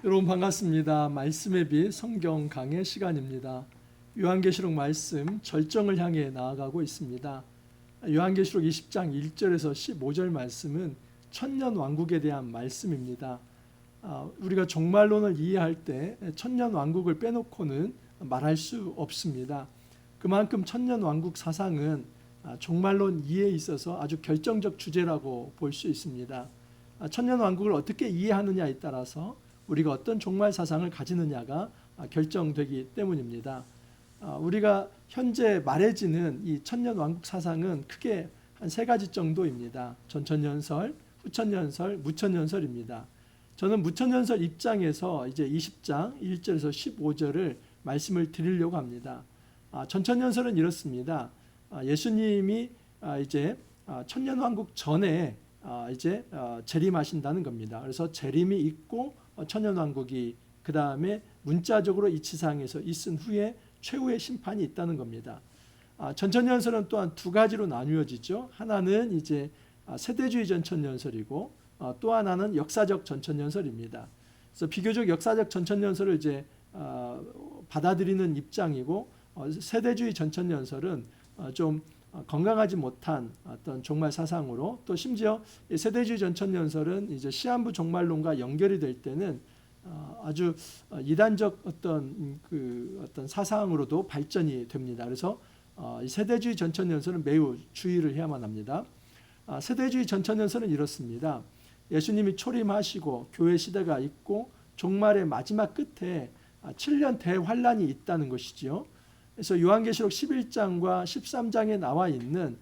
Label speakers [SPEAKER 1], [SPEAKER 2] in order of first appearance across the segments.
[SPEAKER 1] 여러분 반갑습니다. 말씀의 빛 성경 강해 시간입니다. 요한계시록 말씀 절정을 향해 나아가고 있습니다. 요한계시록 20장 1절에서 15절 말씀은 천년 왕국에 대한 말씀입니다. 우리가 종말론을 이해할 때 천년 왕국을 빼놓고는 말할 수 없습니다. 그만큼 천년 왕국 사상은 종말론 이해에 있어서 아주 결정적 주제라고 볼 수 있습니다. 천년 왕국을 어떻게 이해하느냐에 따라서 우리가 어떤 종말 사상을 가지느냐가 결정되기 때문입니다. 우리가 현재 말해지는 이 천년 왕국 사상은 크게 한 세 가지 정도입니다. 전천년설, 후천년설, 무천년설입니다. 저는 무천년설 입장에서 이제 20장 1절에서 15절을 말씀을 드리려고 합니다. 전천년설은 이렇습니다. 예수님이 이제 천년 왕국 전에 이제 재림하신다는 겁니다. 그래서 재림이 있고 천년 왕국이 그 다음에 문자적으로 이 지상에서 있은 후에 최후의 심판이 있다는 겁니다. 전천년설은 또한 두 가지로 나뉘어지죠. 하나는 이제 세대주의 전천년설이고 또 하나는 역사적 전천년설입니다. 그래서 비교적 역사적 전천년설을 이제 받아들이는 입장이고 세대주의 전천년설은 좀 건강하지 못한 어떤 종말 사상으로, 또 심지어 세대주의 전천년설은 이제 시한부 종말론과 연결이 될 때는 아주 이단적 어떤 사상으로도 발전이 됩니다. 그래서 세대주의 전천년설은 매우 주의를 해야만 합니다. 세대주의 전천년설은 이렇습니다. 예수님이 초림하시고 교회 시대가 있고 종말의 마지막 끝에 7년 대환란이 있다는 것이지요. 그래서 요한계시록 11장과 13장에 나와 있는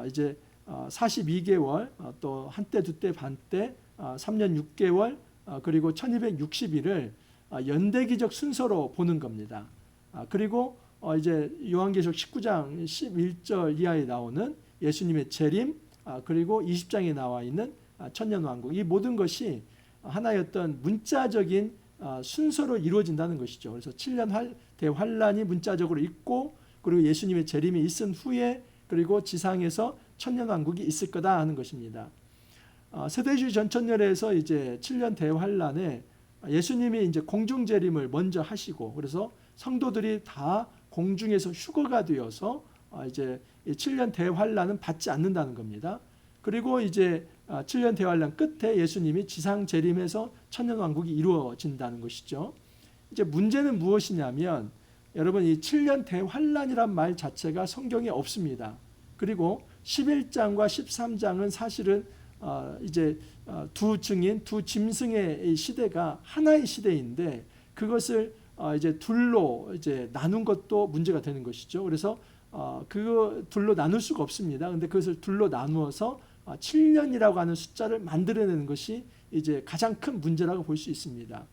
[SPEAKER 1] 이제 42개월, 또 한때 두때 반때, 3년 6개월, 그리고 1260일을 연대기적 순서로 보는 겁니다. 그리고 이제 요한계시록 19장 11절 이하에 나오는 예수님의 재림, 그리고 20장에 나와 있는 천년왕국, 이 모든 것이 하나의 어떤 문자적인 순서로 이루어진다는 것이죠. 그래서 7년 대환란이 문자적으로 있고, 그리고 예수님의 재림이 있은 후에 그리고 지상에서 천년왕국이 있을 거다 하는 것입니다. 세대주의 전천년에서 이제 7년 대환란에 예수님이 이제 공중 재림을 먼저 하시고, 그래서 성도들이 다 공중에서 휴거가 되어서 이제 7년 대환란은 받지 않는다는 겁니다. 그리고 이제 7년 대환란 끝에 예수님이 지상 재림해서 천년왕국이 이루어진다는 것이죠. 이제 문제는 무엇이냐면, 여러분, 이 7년 대환란이란 말 자체가 성경에 없습니다. 그리고 11장과 13장은 사실은 이제 두 증인, 두 짐승의 시대가 하나의 시대인데, 그것을 이제 둘로 이제 나눈 것도 문제가 되는 것이죠. 그래서 그거 둘로 나눌 수가 없습니다. 근데 그것을 둘로 나누어서 7년이라고 하는 숫자를 만들어내는 것이 이제 가장 큰 문제라고 볼 수 있습니다.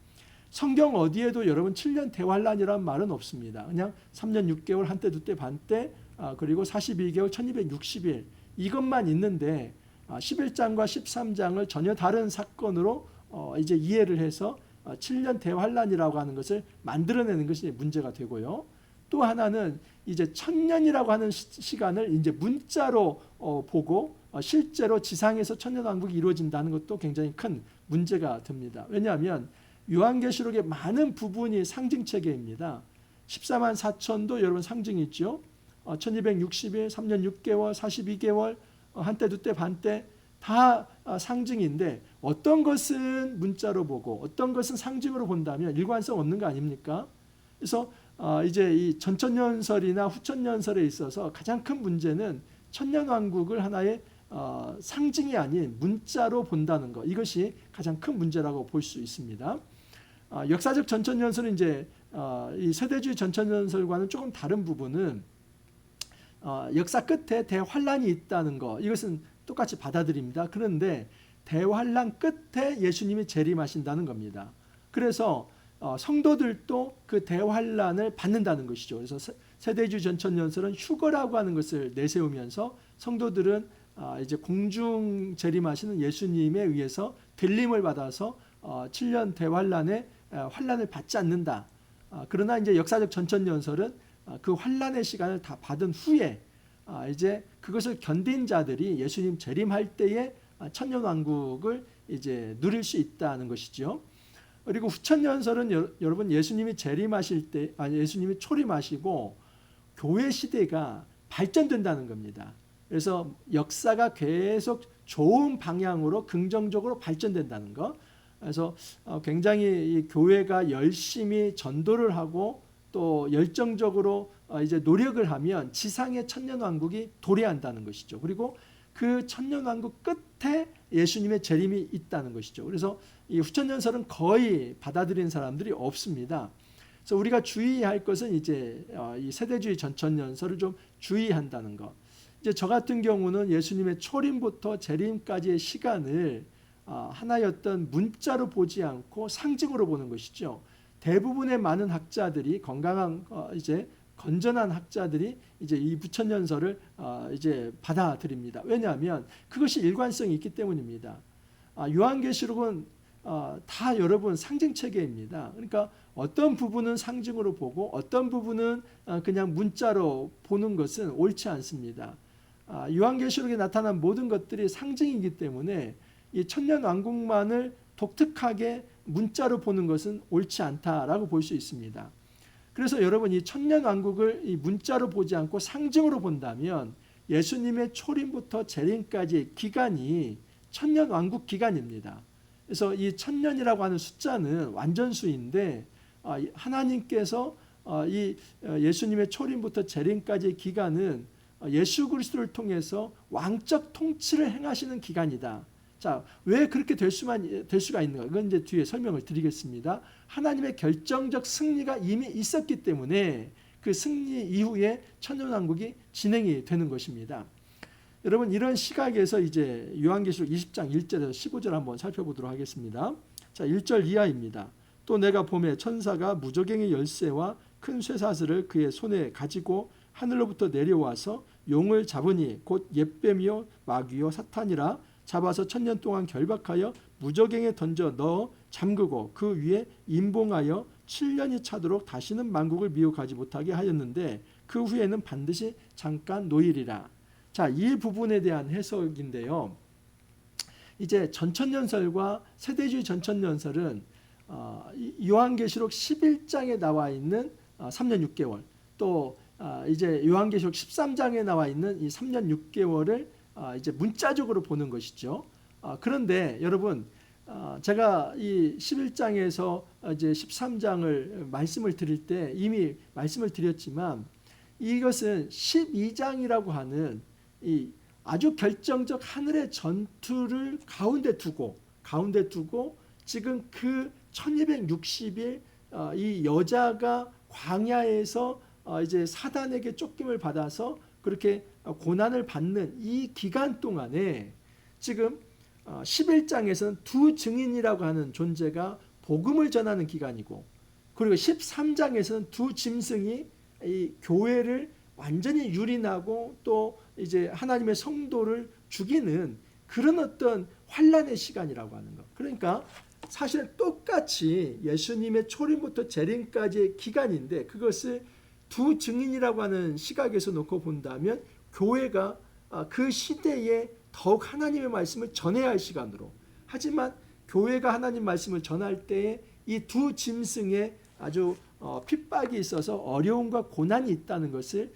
[SPEAKER 1] 성경 어디에도 여러분 7년 대환란이라는 말은 없습니다. 그냥 3년 6개월, 한때 두때 반때, 그리고 42개월 1260일 이것만 있는데 11장과 13장을 전혀 다른 사건으로 이제 이해를 해서 7년 대환란이라고 하는 것을 만들어내는 것이 문제가 되고요. 또 하나는 이제 천년이라고 하는 시간을 이제 문자로 보고 실제로 지상에서 천년왕국이 이루어진다는 것도 굉장히 큰 문제가 됩니다. 왜냐하면 요한계시록의 많은 부분이 상징체계입니다. 14만 4천도 여러분 상징이 있죠. 1260일, 3년 6개월, 42개월, 한때 두때 반때 다 상징인데, 어떤 것은 문자로 보고 어떤 것은 상징으로 본다면 일관성 없는 거 아닙니까? 그래서 이제 이 전천년설이나 후천년설에 있어서 가장 큰 문제는 천년왕국을 하나의 상징이 아닌 문자로 본다는 것, 이것이 가장 큰 문제라고 볼 수 있습니다. 역사적 전천년설은 이제 이 세대주의 전천년설과는 조금 다른 부분은 역사 끝에 대환란이 있다는 것, 이것은 똑같이 받아들입니다. 그런데 대환란 끝에 예수님이 재림하신다는 겁니다. 그래서 성도들도 그 대환란을 받는다는 것이죠. 그래서 세대주의 전천년설은 휴거라고 하는 것을 내세우면서 성도들은 이제 공중 재림하시는 예수님에 의해서 들림을 받아서 7년 대환란의 환란을 받지 않는다. 그러나 이제 역사적 전천년설은 그 환란의 시간을 다 받은 후에 이제 그것을 견딘 자들이 예수님 재림할 때에 천년왕국을 이제 누릴 수 있다는 것이죠. 그리고 후천연설은 여러분 예수님이 재림하실 때, 아니 예수님이 초림하시고 교회 시대가 발전된다는 겁니다. 그래서 역사가 계속 좋은 방향으로 긍정적으로 발전된다는 것. 그래서 굉장히 이 교회가 열심히 전도를 하고 또 열정적으로 이제 노력을 하면 지상의 천년왕국이 도래한다는 것이죠. 그리고 그 천년왕국 끝에 예수님의 재림이 있다는 것이죠. 그래서 이 후천연설은 거의 받아들인 사람들이 없습니다. 그래서 우리가 주의할 것은 이제 이 세대주의 전천연설을 좀 주의한다는 것. 이제 저 같은 경우는 예수님의 초림부터 재림까지의 시간을 하나의 어떤 문자로 보지 않고 상징으로 보는 것이죠. 대부분의 많은 학자들이 건강한 이제 건전한 학자들이 이제 이 부천연설을 이제 받아들입니다. 왜냐하면 그것이 일관성이 있기 때문입니다. 요한계시록은 다 여러분 상징 체계입니다. 그러니까 어떤 부분은 상징으로 보고 어떤 부분은 그냥 문자로 보는 것은 옳지 않습니다. 요한계시록에 나타난 모든 것들이 상징이기 때문에 이 천년왕국만을 독특하게 문자로 보는 것은 옳지 않다라고 볼 수 있습니다. 그래서 여러분 이 천년왕국을 이 문자로 보지 않고 상징으로 본다면 예수님의 초림부터 재림까지의 기간이 천년왕국 기간입니다. 그래서 이 천년이라고 하는 숫자는 완전수인데 하나님께서 이 예수님의 초림부터 재림까지의 기간은 예수 그리스도를 통해서 왕적 통치를 행하시는 기간이다. 자, 왜 그렇게 될 수가 있는가? 그건 이제 뒤에 설명을 드리겠습니다. 하나님의 결정적 승리가 이미 있었기 때문에 그 승리 이후에 천년왕국이 진행이 되는 것입니다. 여러분 이런 시각에서 이제 요한계시록 20장 1절에서 15절 한번 살펴보도록 하겠습니다. 자, 1절 이하입니다. 또 내가 보매 천사가 무저갱의 열쇠와 큰 쇠사슬을 그의 손에 가지고 하늘로부터 내려와서 용을 잡으니 곧 옅뱀이요 마귀요 사탄이라 잡아서 천년 동안 결박하여 무저갱에 던져 넣어 잠그고 그 위에 임봉하여 7년이 차도록 다시는 만국을 미혹하지 못하게 하였는데 그 후에는 반드시 잠깐 노일이라. 자, 이 부분에 대한 해석인데요. 이제 전천연설과 세대주의 전천연설은 요한계시록 11장에 나와 있는 3년 6개월 또 이제 요한계시록 13장에 나와 있는 이 3년 6개월을 이제 문자적으로 보는 것이죠. 그런데 여러분 제가 이 11장에서 이제 13장을 말씀을 드릴 때 이미 말씀을 드렸지만 이것은 12장이라고 하는 이 아주 결정적 하늘의 전투를 가운데 두고 지금 그 1260일 이 여자가 광야에서 이제 사단에게 쫓김을 받아서 그렇게 고난을 받는 이 기간 동안에 지금 11장에서는 두 증인이라고 하는 존재가 복음을 전하는 기간이고 그리고 13장에서는 두 짐승이 이 교회를 완전히 유린하고 또 이제 하나님의 성도를 죽이는 그런 어떤 환란의 시간이라고 하는 것. 그러니까 사실은 똑같이 예수님의 초림부터 재림까지의 기간인데 그것을 두 증인이라고 하는 시각에서 놓고 본다면 교회가 그 시대에 더욱 하나님의 말씀을 전해야 할 시간으로 하지만 교회가 하나님 말씀을 전할 때에 이 두 짐승에 아주 핍박이 있어서 어려움과 고난이 있다는 것을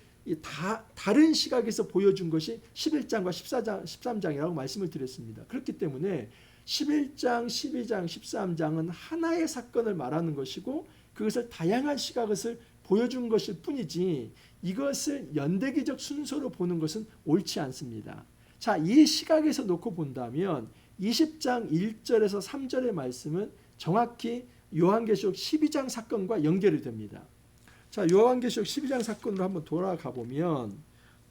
[SPEAKER 1] 다른 시각에서 보여준 것이 11장과 14장, 13장이라고 말씀을 드렸습니다. 그렇기 때문에 11장, 12장, 13장은 하나의 사건을 말하는 것이고 그것을 다양한 시각을 보여준 것일 뿐이지 이것을 연대기적 순서로 보는 것은 옳지 않습니다. 자, 이 시각에서 놓고 본다면 20장 1절에서 3절의 말씀은 정확히 요한계시록 12장 사건과 연결이 됩니다. 자, 요한계시록 12장 사건으로 한번 돌아가 보면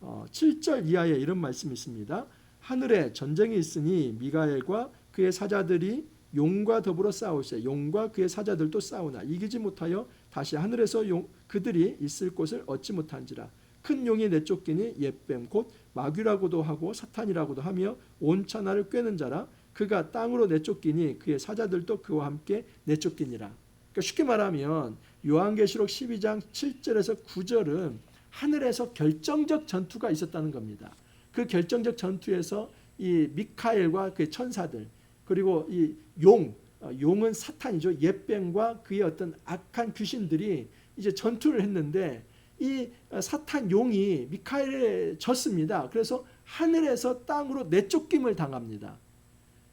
[SPEAKER 1] 7절 이하에 이런 말씀이 있습니다. 하늘에 전쟁이 있으니 미가엘과 그의 사자들이 용과 더불어 싸우세 용과 그의 사자들도 싸우나 이기지 못하여 다시 하늘에서 그들이 있을 곳을 얻지 못한지라. 큰 용이 내쫓기니 옅뱀 곧 마귀라고도 하고 사탄이라고도 하며 온 천하를 꿰는 자라. 그가 땅으로 내쫓기니 그의 사자들도 그와 함께 내쫓기니라. 그러니까 쉽게 말하면 요한계시록 12장 7절에서 9절은 하늘에서 결정적 전투가 있었다는 겁니다. 그 결정적 전투에서 이 미카엘과 그의 천사들 그리고 이 용 용은 사탄이죠. 옛뱀과 그의 어떤 악한 귀신들이 이제 전투를 했는데 이 사탄 용이 미카엘에 졌습니다. 그래서 하늘에서 땅으로 내쫓김을 당합니다.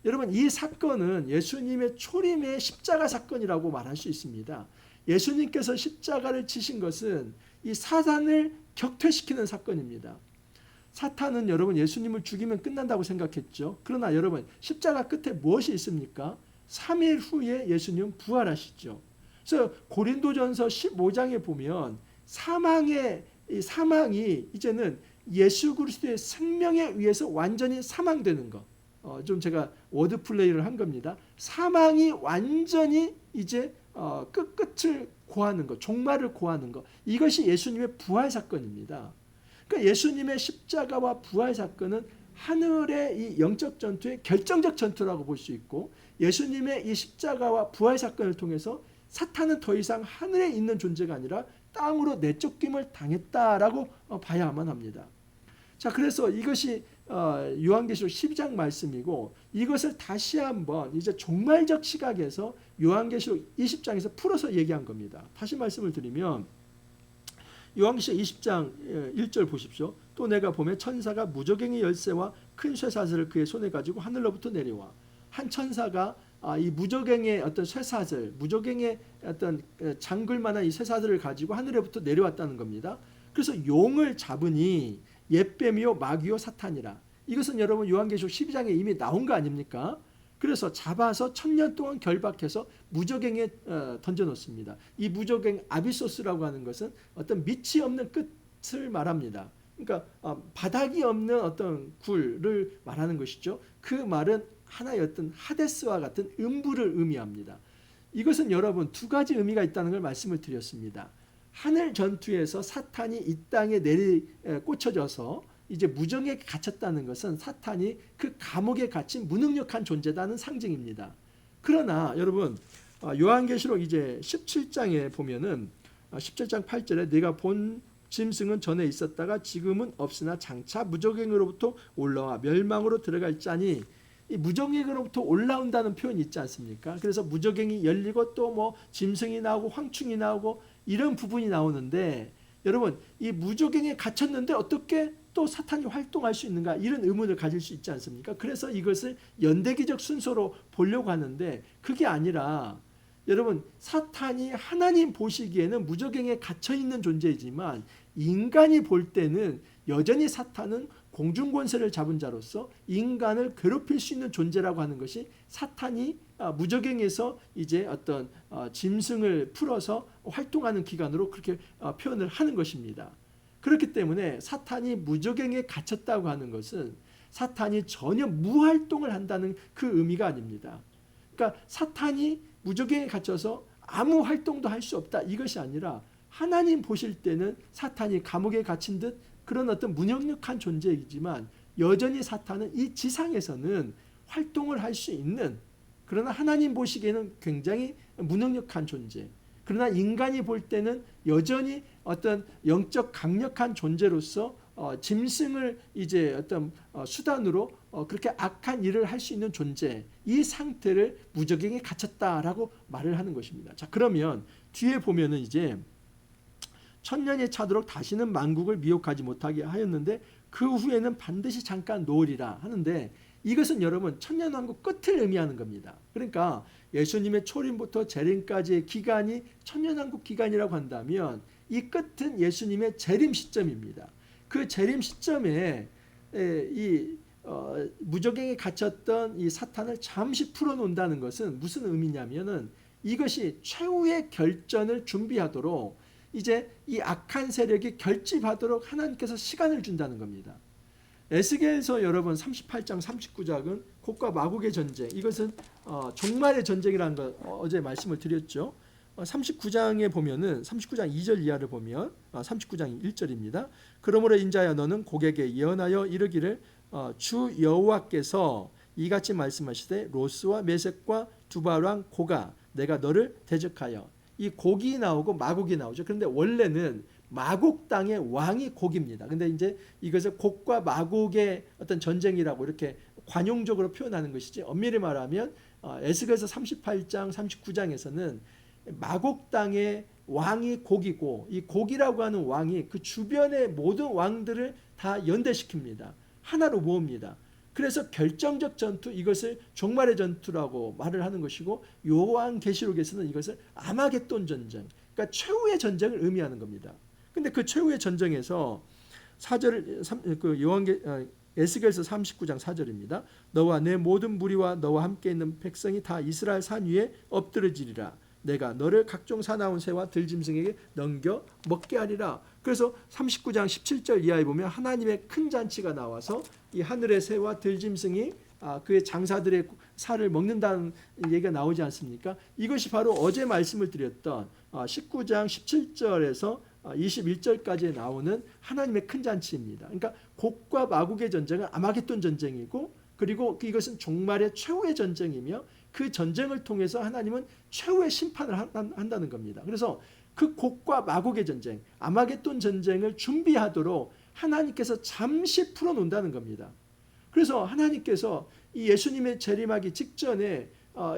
[SPEAKER 1] 여러분, 이 사건은 예수님의 초림의 십자가 사건이라고 말할 수 있습니다. 예수님께서 십자가를 치신 것은 이 사탄을 격퇴시키는 사건입니다. 사탄은 여러분 예수님을 죽이면 끝난다고 생각했죠. 그러나 여러분, 십자가 끝에 무엇이 있습니까? 3일 후에 예수님은 부활하시죠. 그래서 고린도전서 15장에 보면 사망이 이제는 예수 그리스도의 생명에 의해서 완전히 사망되는 것. 좀 제가 워드 플레이를 한 겁니다. 사망이 완전히 이제 끝을 고하는 것, 종말을 고하는 것. 이것이 예수님의 부활 사건입니다. 그러니까 예수님의 십자가와 부활 사건은 하늘의 이 영적 전투의 결정적 전투라고 볼 수 있고, 예수님의 이 십자가와 부활 사건을 통해서 사탄은 더 이상 하늘에 있는 존재가 아니라 땅으로 내쫓김을 당했다라고 봐야만 합니다. 자, 그래서 이것이 요한계시록 12장 말씀이고, 이것을 다시 한번 이제 종말적 시각에서 요한계시록 20장에서 풀어서 얘기한 겁니다. 다시 말씀을 드리면 요한계시록 20장 1절 보십시오. 또 내가 보매 천사가 무저갱이 열쇠와 큰 쇠사슬을 그의 손에 가지고 하늘로부터 내려와. 한 천사가 이 무저갱의 어떤 쇠사슬, 무저갱의 어떤 장글 만한 이 쇠사슬을 가지고 하늘로부터 내려왔다는 겁니다. 그래서 용을 잡으니 옛뱀이요 마귀요 사탄이라. 이것은 여러분 요한계시록 12장에 이미 나온 거 아닙니까? 그래서 잡아서 1000년 동안 결박해서 무저갱에 던져놓습니다. 이 무저갱 아비소스라고 하는 것은 어떤 밑이 없는 끝을 말합니다. 그러니까 바닥이 없는 어떤 굴을 말하는 것이죠. 그 말은 하나의 어떤 하데스와 같은 음부를 의미합니다. 이것은 여러분 두 가지 의미가 있다는 걸 말씀을 드렸습니다. 하늘 전투에서 사탄이 이 땅에 꽂혀져서 이제 무정에 갇혔다는 것은 사탄이 그 감옥에 갇힌 무능력한 존재다는 상징입니다. 그러나 여러분 요한계시록 이제 17장에 보면은 17장 8절에 내가 본 짐승은 전에 있었다가 지금은 없으나 장차 무저갱으로부터 올라와 멸망으로 들어갈 자니, 이 무저갱으로부터 올라온다는 표현이 있지 않습니까? 그래서 무저갱이 열리고 또 뭐 짐승이 나오고 황충이 나오고 이런 부분이 나오는데, 여러분 이 무저갱에 갇혔는데 어떻게 또 사탄이 활동할 수 있는가, 이런 의문을 가질 수 있지 않습니까? 그래서 이것을 연대기적 순서로 보려고 하는데 그게 아니라, 여러분 사탄이 하나님 보시기에는 무저갱에 갇혀있는 존재이지만 인간이 볼 때는 여전히 사탄은 공중권세를 잡은 자로서 인간을 괴롭힐 수 있는 존재라고 하는 것이 사탄이 무저갱에서 이제 어떤 짐승을 풀어서 활동하는 기간으로 그렇게 표현을 하는 것입니다. 그렇기 때문에 사탄이 무저갱에 갇혔다고 하는 것은 사탄이 전혀 무활동을 한다는 그 의미가 아닙니다. 그러니까 사탄이 무저갱에 갇혀서 아무 활동도 할 수 없다, 이것이 아니라 하나님 보실 때는 사탄이 감옥에 갇힌 듯 그런 어떤 무능력한 존재이지만 여전히 사탄은 이 지상에서는 활동을 할 수 있는, 그러나 하나님 보시기에는 굉장히 무능력한 존재, 그러나 인간이 볼 때는 여전히 어떤 영적 강력한 존재로서 짐승을 이제 어떤 수단으로 그렇게 악한 일을 할 수 있는 존재, 이 상태를 무저갱에 갇혔다라고 말을 하는 것입니다. 자, 그러면 뒤에 보면은 이제 천년이 차도록 다시는 만국을 미혹하지 못하게 하였는데 그 후에는 반드시 잠깐 놓으리라 하는데, 이것은 여러분 천년왕국 끝을 의미하는 겁니다. 그러니까 예수님의 초림부터 재림까지의 기간이 천년왕국 기간이라고 한다면 이 끝은 예수님의 재림 시점입니다. 그 재림 시점에 이 무저갱에 갇혔던 이 사탄을 잠시 풀어놓는다는 것은 무슨 의미냐면은 이것이 최후의 결전을 준비하도록 이제 이 악한 세력이 결집하도록 하나님께서 시간을 준다는 겁니다. 에스겔서 여러분 38장 39장은 곡과 마곡의 전쟁, 이것은 종말의 전쟁이라는 거 어제 말씀을 드렸죠. 39장에 보면은 39장 2절 이하를 보면 39장 1절입니다. 그러므로 인자야 너는 곡에게 예언하여 이르기를 주 여호와께서 이같이 말씀하시되 로스와 메섹과 두발왕 고가 내가 너를 대적하여, 이 곡이 나오고 마곡이 나오죠. 그런데 원래는 마곡 땅의 왕이 곡입니다. 근데 이제 이것을 곡과 마곡의 어떤 전쟁이라고 이렇게 관용적으로 표현하는 것이지, 엄밀히 말하면 에스겔서 38장 39장에서는 마곡 땅의 왕이 곡이고 이 곡이라고 하는 왕이 그 주변의 모든 왕들을 다 연대시킵니다. 하나로 모읍니다. 그래서 결정적 전투, 이것을 종말의 전투라고 말을 하는 것이고, 요한계시록에서는 이것을 아마겟돈 전쟁, 그러니까 최후의 전쟁을 의미하는 겁니다. 근데 그 최후의 전쟁에서 4절, 에스겔서 39장 4절입니다. 너와 내 모든 무리와 너와 함께 있는 백성이 다 이스라엘 산 위에 엎드러지리라. 내가 너를 각종 사나운 새와 들짐승에게 넘겨 먹게 하리라. 그래서 39장 17절 이하에 보면 하나님의 큰 잔치가 나와서 이 하늘의 새와 들짐승이 그의 장사들의 살을 먹는다는 얘기가 나오지 않습니까? 이것이 바로 어제 말씀을 드렸던 19장 17절에서 21절까지 나오는 하나님의 큰 잔치입니다. 그러니까 곡과 마곡의 전쟁은 아마겟돈 전쟁이고, 그리고 이것은 종말의 최후의 전쟁이며, 그 전쟁을 통해서 하나님은 최후의 심판을 한다는 겁니다. 그래서 그 곡과 마곡의 전쟁, 아마겟돈 전쟁을 준비하도록 하나님께서 잠시 풀어놓는다는 겁니다. 그래서 하나님께서 이 예수님의 재림하기 직전에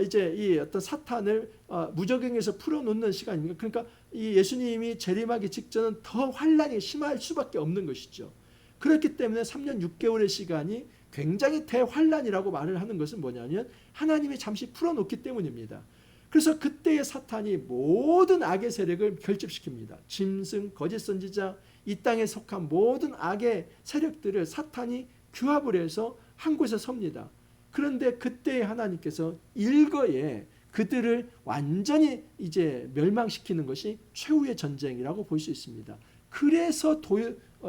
[SPEAKER 1] 이제 이 어떤 사탄을 무적행에서 풀어놓는 시간입니다. 그러니까 이 예수님이 재림하기 직전은 더 환란이 심할 수밖에 없는 것이죠. 그렇기 때문에 3년 6개월의 시간이 굉장히 대환란이라고 말을 하는 것은 뭐냐면 하나님이 잠시 풀어놓기 때문입니다. 그래서 그때의 사탄이 모든 악의 세력을 결집시킵니다. 짐승, 거짓 선지자, 이 땅에 속한 모든 악의 세력들을 사탄이 규합을 해서 한 곳에 섭니다. 그런데 그때 하나님께서 일거에 그들을 완전히 이제 멸망시키는 것이 최후의 전쟁이라고 볼 수 있습니다. 그래서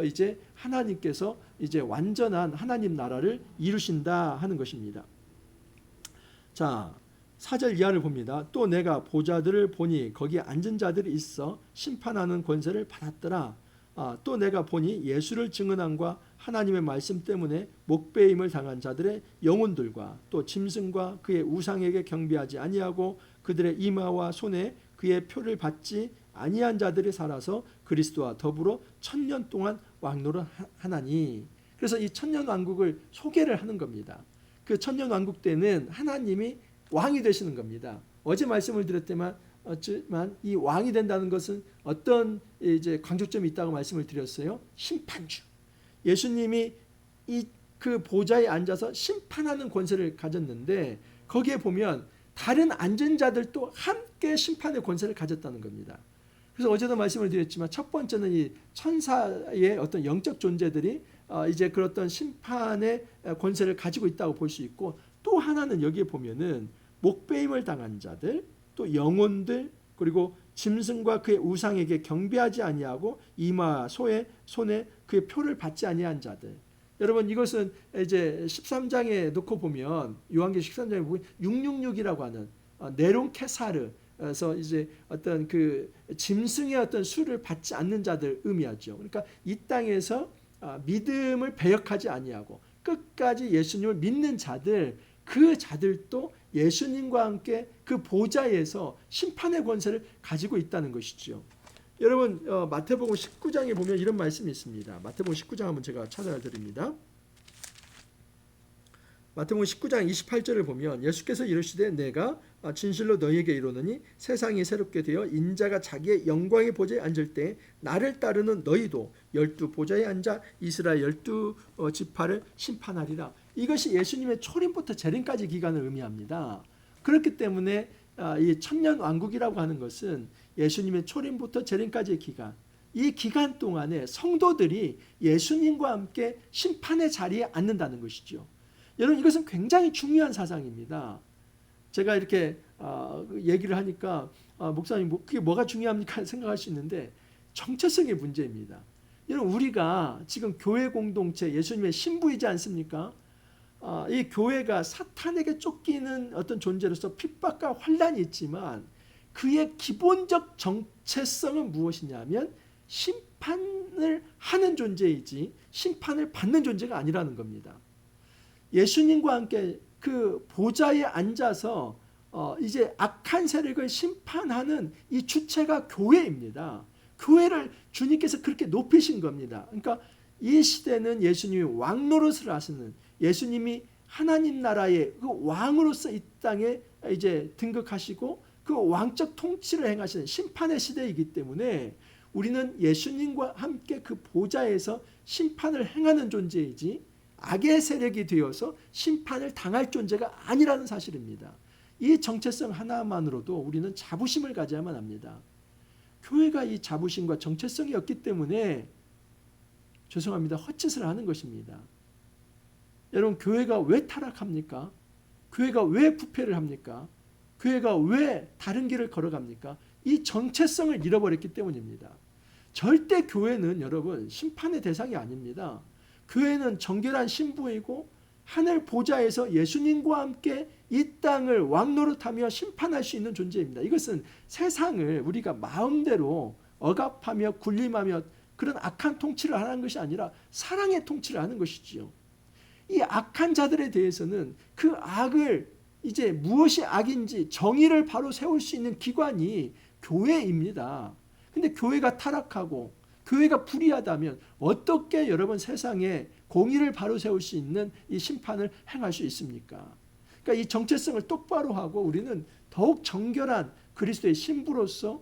[SPEAKER 1] 이제 하나님께서 이제 완전한 하나님 나라를 이루신다 하는 것입니다. 자, 4절 이하를 봅니다. 또 내가 보좌들을 보니 거기에 앉은 자들이 있어 심판하는 권세를 받았더라. 또 내가 보니 예수를 증언함과 하나님의 말씀 때문에 목배임을 당한 자들의 영혼들과 또 짐승과 그의 우상에게 경배하지 아니하고 그들의 이마와 손에 그의 표를 받지 아니한 자들이 살아서 그리스도와 더불어 1000년 동안 왕노를 하나니. 그래서 이 천년왕국을 소개를 하는 겁니다. 그 천년왕국 때는 하나님이 왕이 되시는 겁니다. 어제 말씀을 드렸지만 이 왕이 된다는 것은 어떤 이제 강조점이 있다고 말씀을 드렸어요. 심판주. 예수님이 그 보좌에 앉아서 심판하는 권세를 가졌는데, 거기에 보면 다른 앉은 자들도 함께 심판의 권세를 가졌다는 겁니다. 그래서 어제도 말씀을 드렸지만 첫 번째는 이 천사의 어떤 영적 존재들이 이제 그런 심판의 권세를 가지고 있다고 볼 수 있고, 또 하나는 여기에 보면은 목배임을 당한 자들, 또 영혼들, 그리고 짐승과 그의 우상에게 경배하지 아니하고 이마 손에 그의 표를 받지 아니한 자들. 여러분, 이것은 이제 13장에 놓고 보면, 요한계시록 13장에 보면 666이라고 하는 네론 케사르에서 이제 어떤 그 짐승의 어떤 수를 받지 않는 자들 의미하죠. 그러니까 이 땅에서 믿음을 배역하지 아니하고 끝까지 예수님을 믿는 자들, 그 자들도 예수님과 함께 그 보좌에서 심판의 권세를 가지고 있다는 것이죠. 여러분, 마태복음 19장에 보면 이런 말씀이 있습니다. 마태복음 19장 한번 제가 찾아드립니다. 마태복음 19장 28절을 보면 예수께서 이르시되 내가 진실로 너희에게 이르노니 세상이 새롭게 되어 인자가 자기의 영광의 보좌에 앉을 때 나를 따르는 너희도 12 보좌에 앉아 이스라엘 12지파를 심판하리라. 이것이 예수님의 초림부터 재림까지 기간을 의미합니다. 그렇기 때문에 이 천년왕국이라고 하는 것은 예수님의 초림부터 재림까지의 기간, 이 기간 동안에 성도들이 예수님과 함께 심판의 자리에 앉는다는 것이죠. 여러분, 이것은 굉장히 중요한 사상입니다. 제가 이렇게 얘기를 하니까 목사님 그게 뭐가 중요합니까 생각할 수 있는데, 정체성의 문제입니다. 여러분, 우리가 지금 교회 공동체 예수님의 신부이지 않습니까? 이 교회가 사탄에게 쫓기는 어떤 존재로서 핍박과 환란이 있지만 그의 기본적 정체성은 무엇이냐면 심판을 하는 존재이지 심판을 받는 존재가 아니라는 겁니다. 예수님과 함께 그 보좌에 앉아서 이제 악한 세력을 심판하는 이 주체가 교회입니다. 교회를 주님께서 그렇게 높이신 겁니다. 그러니까 이 시대는 예수님이 왕노릇을 하시는, 예수님이 하나님 나라의 그 왕으로서 이 땅에 이제 등극하시고 그 왕적 통치를 행하시는 심판의 시대이기 때문에 우리는 예수님과 함께 그 보좌에서 심판을 행하는 존재이지 악의 세력이 되어서 심판을 당할 존재가 아니라는 사실입니다. 이 정체성 하나만으로도 우리는 자부심을 가져야만 합니다. 교회가 이 자부심과 정체성이 없기 때문에 죄송합니다. 헛짓을 하는 것입니다. 여러분, 교회가 왜 타락합니까? 교회가 왜 부패를 합니까? 교회가 왜 다른 길을 걸어갑니까? 이 정체성을 잃어버렸기 때문입니다. 절대 교회는 여러분 심판의 대상이 아닙니다. 교회는 정결한 신부이고 하늘 보좌에서 예수님과 함께 이 땅을 왕노릇하며 심판할 수 있는 존재입니다. 이것은 세상을 우리가 마음대로 억압하며 군림하며 그런 악한 통치를 하는 것이 아니라 사랑의 통치를 하는 것이지요. 이 악한 자들에 대해서는 그 악을 이제 무엇이 악인지 정의를 바로 세울 수 있는 기관이 교회입니다. 근데 교회가 타락하고 교회가 불의하다면 어떻게 여러분 세상에 공의를 바로 세울 수 있는 이 심판을 행할 수 있습니까? 그러니까 이 정체성을 똑바로 하고 우리는 더욱 정결한 그리스도의 신부로서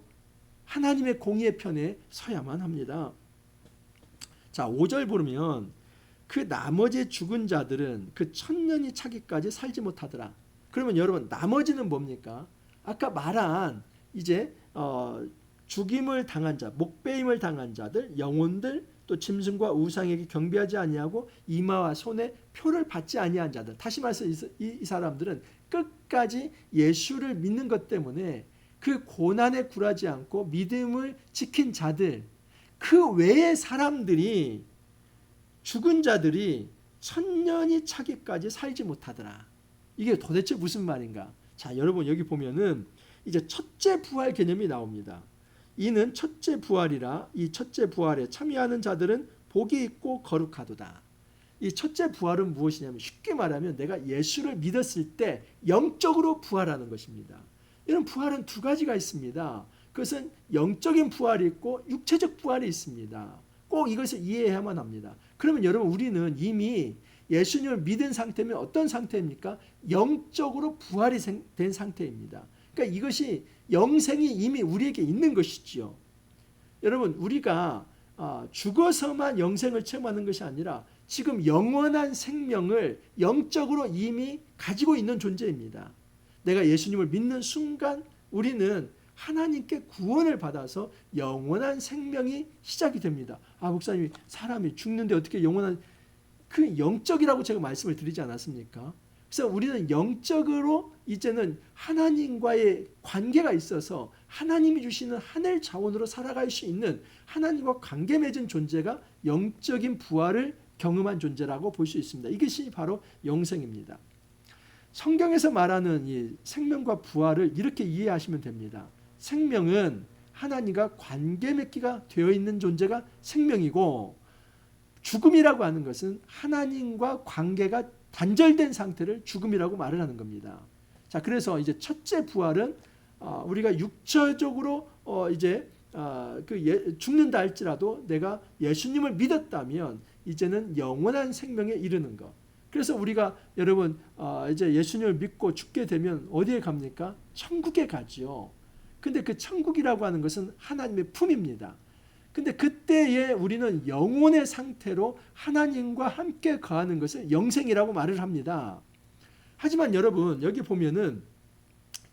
[SPEAKER 1] 하나님의 공의의 편에 서야만 합니다. 자, 5절 보면 그 나머지 죽은 자들은 그 천년이 차기까지 살지 못하더라. 그러면 여러분 나머지는 뭡니까? 아까 말한 이제 죽임을 당한 자, 목베임을 당한 자들, 영혼들, 또 짐승과 우상에게 경배하지 아니하고 이마와 손에 표를 받지 아니한 자들. 다시 말해서 이 사람들은 끝까지 예수를 믿는 것 때문에 그 고난에 굴하지 않고 믿음을 지킨 자들, 그 외의 사람들이, 죽은 자들이 천년이 차기까지 살지 못하더라. 이게 도대체 무슨 말인가? 자, 여러분 여기 보면은 이제 첫째 부활 개념이 나옵니다. 이는 첫째 부활이라 이 첫째 부활에 참여하는 자들은 복이 있고 거룩하도다. 이 첫째 부활은 무엇이냐면 쉽게 말하면 내가 예수를 믿었을 때 영적으로 부활하는 것입니다. 이런 부활은 두 가지가 있습니다. 그것은 영적인 부활이 있고 육체적 부활이 있습니다. 꼭 이것을 이해해야만 합니다. 그러면 여러분 우리는 이미 예수님을 믿은 상태면 어떤 상태입니까? 영적으로 부활이 된 상태입니다. 그러니까 이것이 영생이 이미 우리에게 있는 것이지요. 여러분 우리가 죽어서만 영생을 체험하는 것이 아니라 지금 영원한 생명을 영적으로 이미 가지고 있는 존재입니다. 내가 예수님을 믿는 순간 우리는 하나님께 구원을 받아서 영원한 생명이 시작이 됩니다. 목사님이 사람이 죽는데 어떻게 영원한, 그 영적이라고 제가 말씀을 드리지 않았습니까? 그래서 우리는 영적으로 이제는 하나님과의 관계가 있어서 하나님이 주시는 하늘 자원으로 살아갈 수 있는 하나님과 관계 맺은 존재가 영적인 부활을 경험한 존재라고 볼 수 있습니다. 이것이 바로 영생입니다. 성경에서 말하는 이 생명과 부활을 이렇게 이해하시면 됩니다. 생명은 하나님과 관계 맺기가 되어 있는 존재가 생명이고, 죽음이라고 하는 것은 하나님과 관계가 단절된 상태를 죽음이라고 말을 하는 겁니다. 자, 그래서 이제 첫째 부활은 우리가 육체적으로 이제 죽는다 할지라도 내가 예수님을 믿었다면 이제는 영원한 생명에 이르는 것. 그래서 우리가 여러분 이제 예수님을 믿고 죽게 되면 어디에 갑니까? 천국에 가지요. 근데 그 천국이라고 하는 것은 하나님의 품입니다. 근데 그때에 우리는 영혼의 상태로 하나님과 함께 거하는 것을 영생이라고 말을 합니다. 하지만 여러분 여기 보면은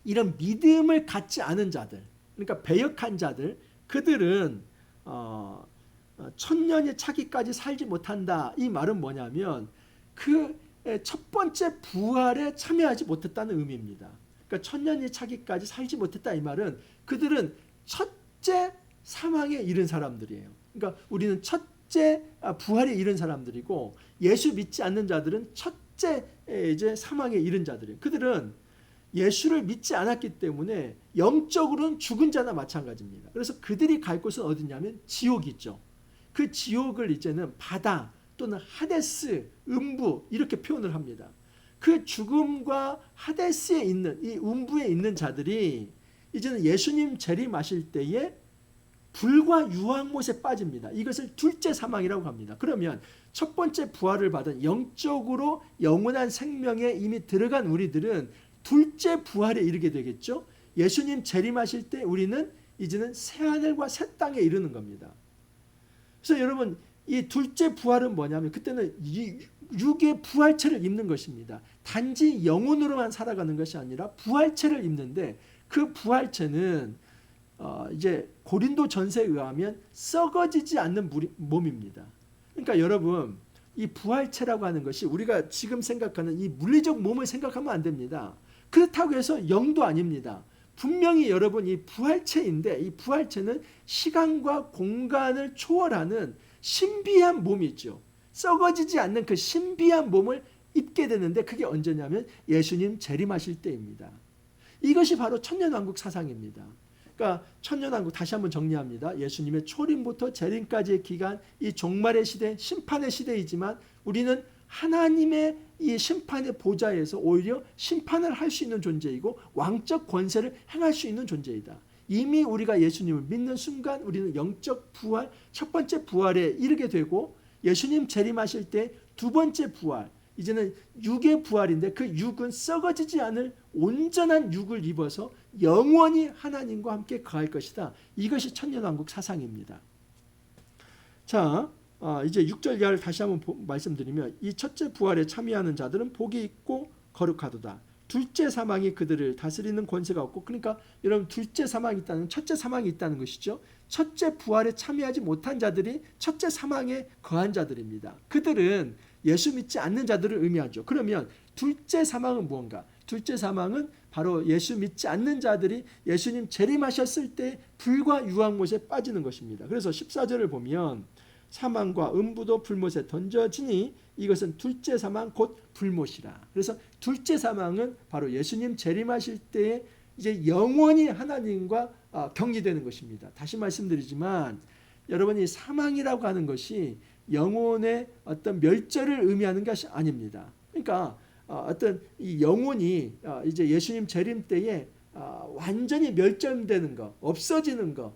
[SPEAKER 1] 이런 믿음을 갖지 않은 자들, 그러니까 배역한 자들, 그들은 천년이 차기까지 살지 못한다. 이 말은 뭐냐면 그 첫 번째 부활에 참여하지 못했다는 의미입니다. 그러니까 천년이 차기까지 살지 못했다 이 말은 그들은 첫째 사망에 이른 사람들이에요. 그러니까 우리는 첫째 부활에 이른 사람들이고, 예수 믿지 않는 자들은 첫째 이제 사망에 이른 자들이에요. 그들은 예수를 믿지 않았기 때문에 영적으로는 죽은 자나 마찬가지입니다. 그래서 그들이 갈 곳은 어디냐면 지옥이죠. 그 지옥을 이제는 바다 또는 하데스, 음부 이렇게 표현을 합니다. 그 죽음과 하데스에 있는, 이 음부에 있는 자들이 이제는 예수님 재림하실 때에 불과 유황못에 빠집니다. 이것을 둘째 사망이라고 합니다. 그러면 첫 번째 부활을 받은 영적으로 영원한 생명에 이미 들어간 우리들은 둘째 부활에 이르게 되겠죠. 예수님 재림하실 때 우리는 이제는 새하늘과 새 땅에 이르는 겁니다. 그래서 여러분 이 둘째 부활은 뭐냐면 그때는 육의 부활체를 입는 것입니다. 단지 영혼으로만 살아가는 것이 아니라 부활체를 입는데 그 부활체는 이제 고린도 전서에 의하면 썩어지지 않는 몸입니다. 그러니까 여러분 이 부활체라고 하는 것이 우리가 지금 생각하는 이 물리적 몸을 생각하면 안 됩니다. 그렇다고 해서 영도 아닙니다. 분명히 여러분 이 부활체인데 이 부활체는 시간과 공간을 초월하는 신비한 몸이 있죠. 썩어지지 않는 그 신비한 몸을 입게 되는데 그게 언제냐면 예수님 재림하실 때입니다. 이것이 바로 천년왕국 사상입니다. 그러니까 천년왕국 다시 한번 정리합니다. 예수님의 초림부터 재림까지의 기간, 이 종말의 시대, 심판의 시대이지만 우리는 하나님의 이 심판의 보좌에서 오히려 심판을 할 수 있는 존재이고 왕적 권세를 행할 수 있는 존재이다. 이미 우리가 예수님을 믿는 순간 우리는 영적 부활, 첫 번째 부활에 이르게 되고 예수님 재림하실 때 두 번째 부활, 이제는 육의 부활인데 그 육은 썩어지지 않을 온전한 육을 입어서 영원히 하나님과 함께 거할 것이다. 이것이 천년왕국 사상입니다. 자, 이제 6절 이하를 다시 한번 말씀드리면 이 첫째 부활에 참여하는 자들은 복이 있고 거룩하도다. 둘째 사망이 그들을 다스리는 권세가 없고, 그러니까 여러분 둘째 사망이 있다는 첫째 사망이 있다는 것이죠. 첫째 부활에 참여하지 못한 자들이 첫째 사망에 거한 자들입니다. 그들은 예수 믿지 않는 자들을 의미하죠. 그러면 둘째 사망은 무언가? 둘째 사망은 바로 예수 믿지 않는 자들이 예수님 재림하셨을 때 불과 유황못에 빠지는 것입니다. 그래서 14절을 보면 사망과 음부도 불못에 던져지니 이것은 둘째 사망 곧 불못이라. 그래서 둘째 사망은 바로 예수님 재림하실 때에 이제 영원히 하나님과 격리되는 것입니다. 다시 말씀드리지만 여러분 이 사망이라고 하는 것이 영혼의 어떤 멸절을 의미하는 것이 아닙니다. 그러니까 어떤 이 영혼이 이제 예수님 재림 때에 완전히 멸절되는 것, 없어지는 것,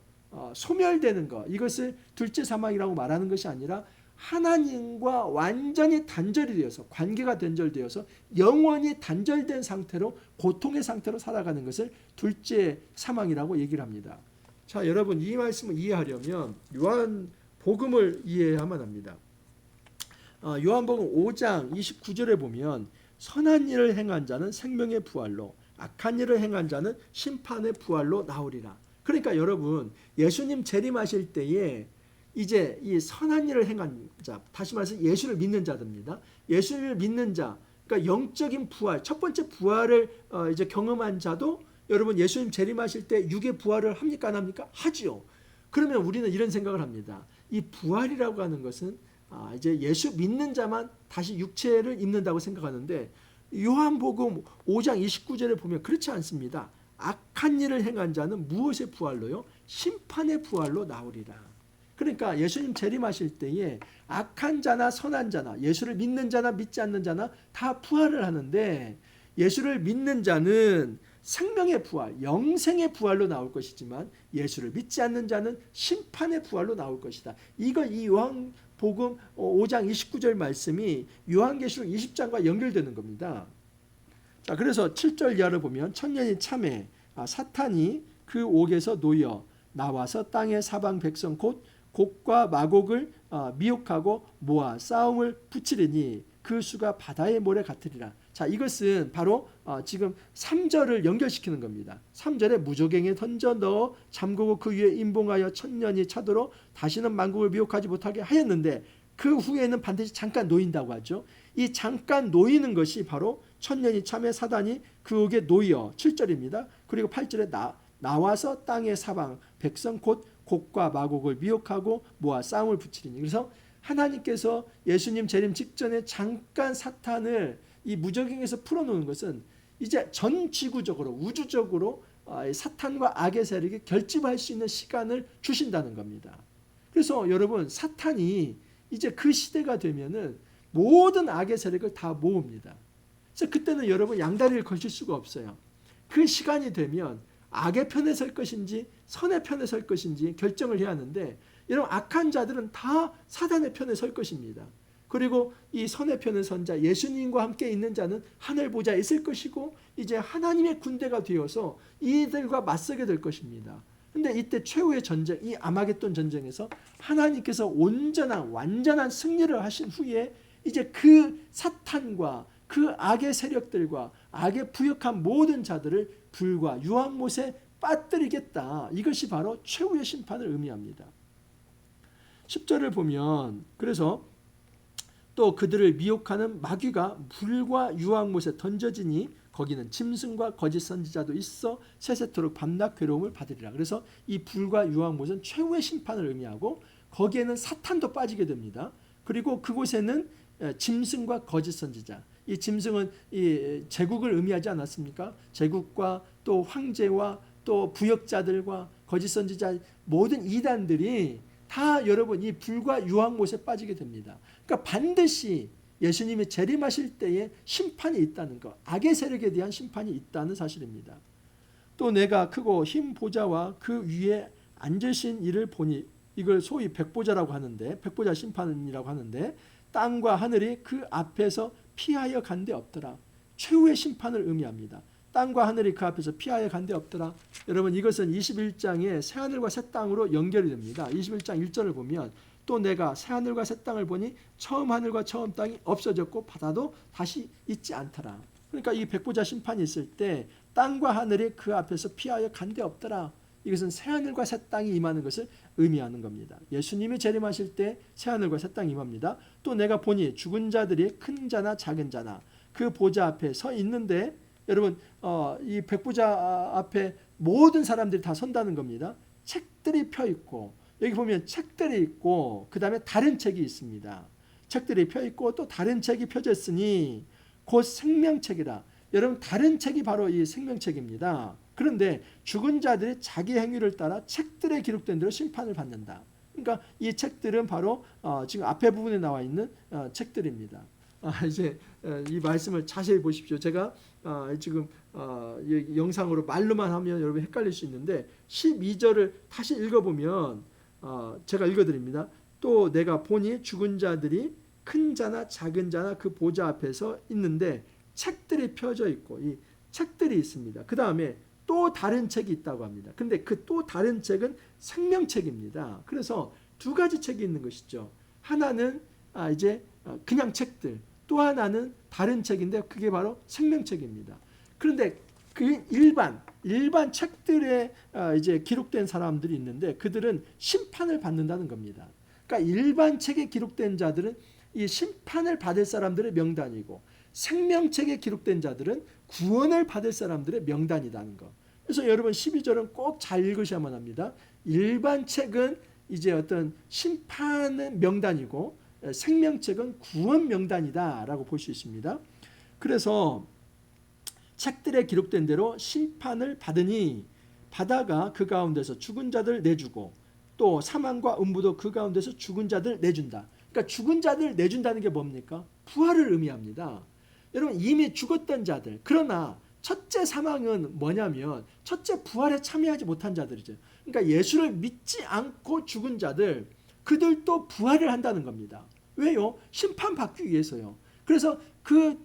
[SPEAKER 1] 소멸되는 것, 이것을 둘째 사망이라고 말하는 것이 아니라 하나님과 완전히 단절이 되어서 관계가 단절되어서 영원히 단절된 상태로 고통의 상태로 살아가는 것을 둘째 사망이라고 얘기를 합니다. 자, 여러분 이 말씀을 이해하려면 요한복음을 이해해야만 합니다. 요한복음 5장 29절에 보면 선한 일을 행한 자는 생명의 부활로 악한 일을 행한 자는 심판의 부활로 나오리라. 그러니까 여러분 예수님 재림하실 때에 이제 이 선한 일을 행한 자, 다시 말해서 예수를 믿는 자들입니다. 예수를 믿는 자, 그러니까 영적인 부활, 첫 번째 부활을 이제 경험한 자도 여러분 예수님 재림하실 때 육의 부활을 합니까 안 합니까? 하지요. 그러면 우리는 이런 생각을 합니다. 이 부활이라고 하는 것은 이제 예수 믿는 자만 다시 육체를 입는다고 생각하는데 요한복음 5장 29절에 보면 그렇지 않습니다. 악한 일을 행한 자는 무엇의 부활로요? 심판의 부활로 나오리라. 그러니까 예수님 재림하실 때에 악한 자나 선한 자나 예수를 믿는 자나 믿지 않는 자나 다 부활을 하는데 예수를 믿는 자는 생명의 부활, 영생의 부활로 나올 것이지만 예수를 믿지 않는 자는 심판의 부활로 나올 것이다. 이 요한복음 5장 29절 말씀이 요한계시록 20장과 연결되는 겁니다. 자, 그래서 7절 이하를 보면 천년이 참에 사탄이 그 옥에서 놓여 나와서 땅의 사방 백성 곧 곡과 마곡을 미혹하고 모아 싸움을 붙이리니 그 수가 바다의 모래 같으리라. 자, 이것은 바로 지금 3절을 연결시키는 겁니다. 3절에 무저갱에 던져 넣어 잠그고 그 위에 임봉하여 천년이 차도록 다시는 만국을 미혹하지 못하게 하였는데 그 후에는 반드시 잠깐 놓인다고 하죠. 이 잠깐 놓이는 것이 바로 천년이 참에 사단이 그 옥에 놓여 7절입니다. 그리고 8절에 나와서 땅의 사방 백성 곧 곡과 마곡을 미혹하고 모아 싸움을 붙이리니. 그래서 하나님께서 예수님 재림 직전에 잠깐 사탄을 이 무저갱에서 풀어놓은 것은 이제 전 지구적으로 우주적으로 사탄과 악의 세력이 결집할 수 있는 시간을 주신다는 겁니다. 그래서 여러분 사탄이 이제 그 시대가 되면은 모든 악의 세력을 다 모읍니다. 그래서 그때는 여러분 양다리를 걸칠 수가 없어요. 그 시간이 되면 악의 편에 설 것인지 선의 편에 설 것인지 결정을 해야 하는데 여러분 악한 자들은 다 사단의 편에 설 것입니다. 그리고 이 선에 펴는 선자 예수님과 함께 있는 자는 하늘 보좌에 있을 것이고 이제 하나님의 군대가 되어서 이들과 맞서게 될 것입니다. 근데 이때 최후의 전쟁, 이 아마겟돈 전쟁에서 하나님께서 온전한 완전한 승리를 하신 후에 이제 그 사탄과 그 악의 세력들과 악의 부역한 모든 자들을 불과 유황못에 빠뜨리겠다. 이것이 바로 최후의 심판을 의미합니다. 10절을 보면 그래서 또 그들을 미혹하는 마귀가 불과 유황못에 던져지니 거기는 짐승과 거짓 선지자도 있어 세세토록 밤낮 괴로움을 받으리라. 그래서 이 불과 유황못은 최후의 심판을 의미하고 거기에는 사탄도 빠지게 됩니다. 그리고 그곳에는 짐승과 거짓 선지자, 이 짐승은 이 제국을 의미하지 않았습니까? 제국과 또 황제와 또 부역자들과 거짓 선지자 모든 이단들이 다 여러분 이 불과 유황못에 빠지게 됩니다. 그러니까 반드시 예수님이 재림하실 때에 심판이 있다는 것, 악의 세력에 대한 심판이 있다는 사실입니다. 또 내가 크고 흰 보좌와 그 위에 앉으신 이를 보니, 이걸 소위 백보자라고 하는데, 백보자 심판이라고 하는데, 땅과 하늘이 그 앞에서 피하여 간 데 없더라. 최후의 심판을 의미합니다. 땅과 하늘이 그 앞에서 피하여 간 데 없더라. 여러분 이것은 21장의 새하늘과 새 땅으로 연결이 됩니다. 21장 1절을 보면 또 내가 새하늘과 새 땅을 보니 처음 하늘과 처음 땅이 없어졌고 바다도 다시 있지 않더라. 그러니까 이 백보자 심판이 있을 때 땅과 하늘이 그 앞에서 피하여 간 데 없더라. 이것은 새하늘과 새 땅이 임하는 것을 의미하는 겁니다. 예수님이 재림하실 때 새하늘과 새 땅이 임합니다. 또 내가 보니 죽은 자들이 큰 자나 작은 자나 그 보좌 앞에 서 있는데, 여러분 이 백보자 앞에 모든 사람들이 다 선다는 겁니다. 책들이 펴 있고, 여기 보면 책들이 있고 그 다음에 다른 책이 있습니다. 책들이 펴 있고 또 다른 책이 펴졌으니 곧 생명책이라. 여러분 다른 책이 바로 이 생명책입니다. 그런데 죽은 자들이 자기 행위를 따라 책들에 기록된 대로 심판을 받는다. 그러니까 이 책들은 바로 지금 앞에 부분에 나와 있는 책들입니다. 이제 이 말씀을 자세히 보십시오. 제가 지금 영상으로 말로만 하면 여러분 헷갈릴 수 있는데 12절을 다시 읽어보면 제가 읽어드립니다. 또 내가 보니 죽은 자들이 큰 자나 작은 자나 그 보좌 앞에서 있는데 책들이 펴져 있고 이 책들이 있습니다. 그 다음에 또 다른 책이 있다고 합니다. 근데 그 또 다른 책은 생명책입니다. 그래서 두 가지 책이 있는 것이죠. 하나는 이제 그냥 책들, 또 하나는 다른 책인데 그게 바로 생명책입니다. 그런데 그 일반 책들에 이제 기록된 사람들이 있는데 그들은 심판을 받는다는 겁니다. 그러니까 일반 책에 기록된 자들은 이 심판을 받을 사람들의 명단이고 생명책에 기록된 자들은 구원을 받을 사람들의 명단이라는 것. 그래서 여러분 12절은 꼭 잘 읽으셔야만 합니다. 일반 책은 이제 어떤 심판의 명단이고 생명책은 구원 명단이다라고 볼 수 있습니다. 그래서 책들에 기록된 대로 심판을 받으니 바다가 그 가운데서 죽은 자들 내주고 또 사망과 음부도 그 가운데서 죽은 자들 내준다. 그러니까 죽은 자들 내준다는 게 뭡니까? 부활을 의미합니다. 여러분 이미 죽었던 자들, 그러나 첫째 사망은 뭐냐면 첫째 부활에 참여하지 못한 자들이죠. 그러니까 예수를 믿지 않고 죽은 자들, 그들도 부활을 한다는 겁니다. 왜요? 심판받기 위해서요. 그래서 그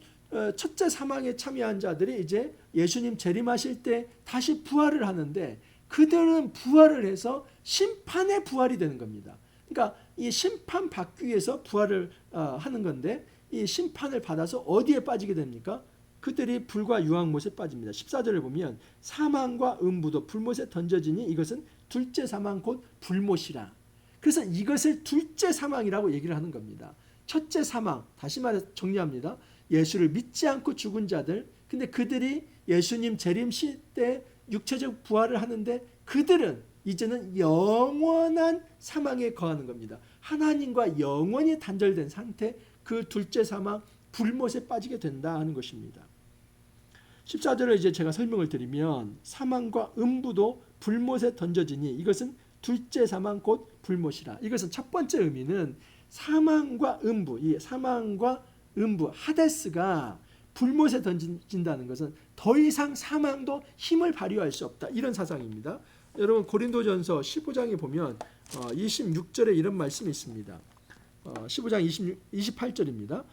[SPEAKER 1] 첫째 사망에 참여한 자들이 이제 예수님 재림하실 때 다시 부활을 하는데 그들은 부활을 해서 심판의 부활이 되는 겁니다. 그러니까 이 심판받기 위해서 부활을 하는 건데 이 심판을 받아서 어디에 빠지게 됩니까? 그들이 불과 유황못에 빠집니다. 14절을 보면 사망과 음부도 불못에 던져지니 이것은 둘째 사망 곧 불못이라. 그래서 이것을 둘째 사망이라고 얘기를 하는 겁니다. 첫째 사망, 다시 말해서 정리합니다. 예수를 믿지 않고 죽은 자들, 근데 그들이 예수님 재림시 때 육체적 부활을 하는데 그들은 이제는 영원한 사망에 거하는 겁니다. 하나님과 영원히 단절된 상태, 그 둘째 사망 불못에 빠지게 된다 하는 것입니다. 14절을 이제 제가 설명을 드리면 사망과 음부도 불못에 던져지니 이것은 둘째 사망 곧 불못이라. 이것은 첫 번째 의미는 사망과 음부, 이 사망과 음부 하데스가 불못에 던진다는 것은 더 이상 사망도 힘을 발휘할 수 없다. 이런 사상입니다. 여러분 고린도전서 15장에 보면 26절에 이런 말씀이 있습니다. 15장 28절입니다.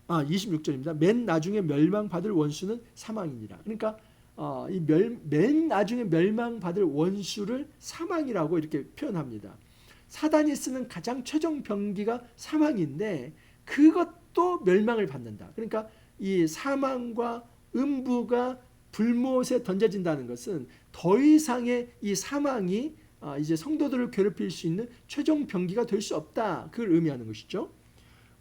[SPEAKER 1] 26절입니다. 맨 나중에 멸망받을 원수는 사망이니라. 그러니까 맨 나중에 멸망받을 원수를 사망이라고 이렇게 표현합니다. 사단이 쓰는 가장 최종 병기가 사망인데 그것도 멸망을 받는다. 그러니까 이 사망과 음부가 불못에 던져진다는 것은 더 이상의 이 사망이 이제 성도들을 괴롭힐 수 있는 최종 병기가 될 수 없다. 그걸 의미하는 것이죠.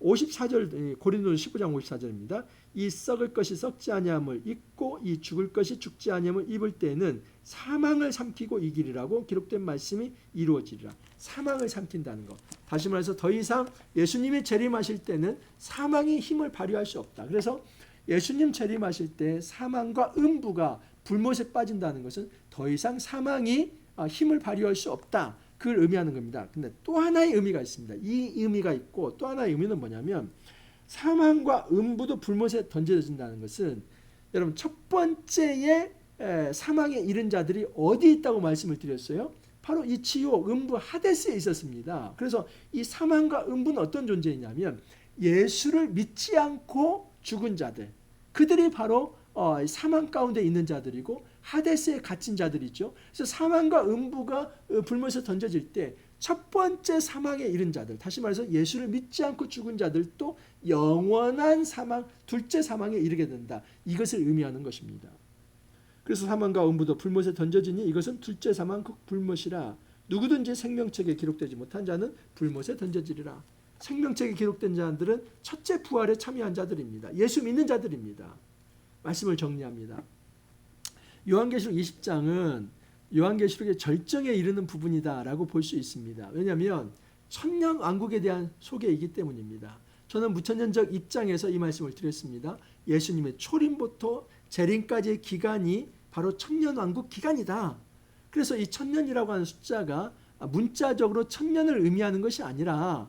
[SPEAKER 1] 54절 고린도전 15장 54절입니다. 이 썩을 것이 썩지 아니함을 입고 이 죽을 것이 죽지 아니함을 입을 때에는 사망을 삼키고 이기리라고 기록된 말씀이 이루어지리라. 사망을 삼킨다는 것. 다시 말해서 더 이상 예수님이 재림하실 때는 사망이 힘을 발휘할 수 없다. 그래서 예수님 재림하실 때 사망과 음부가 불못에 빠진다는 것은 더 이상 사망이 힘을 발휘할 수 없다. 그걸 의미하는 겁니다. 근데 또 하나의 의미가 있습니다. 이 의미가 있고 또 하나의 의미는 뭐냐면 사망과 음부도 불못에 던져진다는 것은 여러분 첫 번째의 사망에 이른 자들이 어디 있다고 말씀을 드렸어요? 바로 이 지옥, 음부, 하데스에 있었습니다. 그래서 이 사망과 음부는 어떤 존재이냐면 예수를 믿지 않고 죽은 자들, 그들이 바로 사망 가운데 있는 자들이고 하데스에 갇힌 자들이죠. 그래서 사망과 음부가 불못에 던져질 때 첫 번째 사망에 이른 자들, 다시 말해서 예수를 믿지 않고 죽은 자들도 영원한 사망, 둘째 사망에 이르게 된다. 이것을 의미하는 것입니다. 그래서 사망과 음부도 불못에 던져지니 이것은 둘째 사망 그 불못이라. 누구든지 생명책에 기록되지 못한 자는 불못에 던져지리라. 생명책에 기록된 자들은 첫째 부활에 참여한 자들입니다. 예수 믿는 자들입니다. 말씀을 정리합니다. 요한계시록 20장은 요한계시록의 절정에 이르는 부분이다라고 볼 수 있습니다. 왜냐하면 천년 왕국에 대한 소개이기 때문입니다. 저는 무천년적 입장에서 이 말씀을 드렸습니다. 예수님의 초림부터 재림까지의 기간이 바로 천년 왕국 기간이다. 그래서 이 천년이라고 하는 숫자가 문자적으로 천년을 의미하는 것이 아니라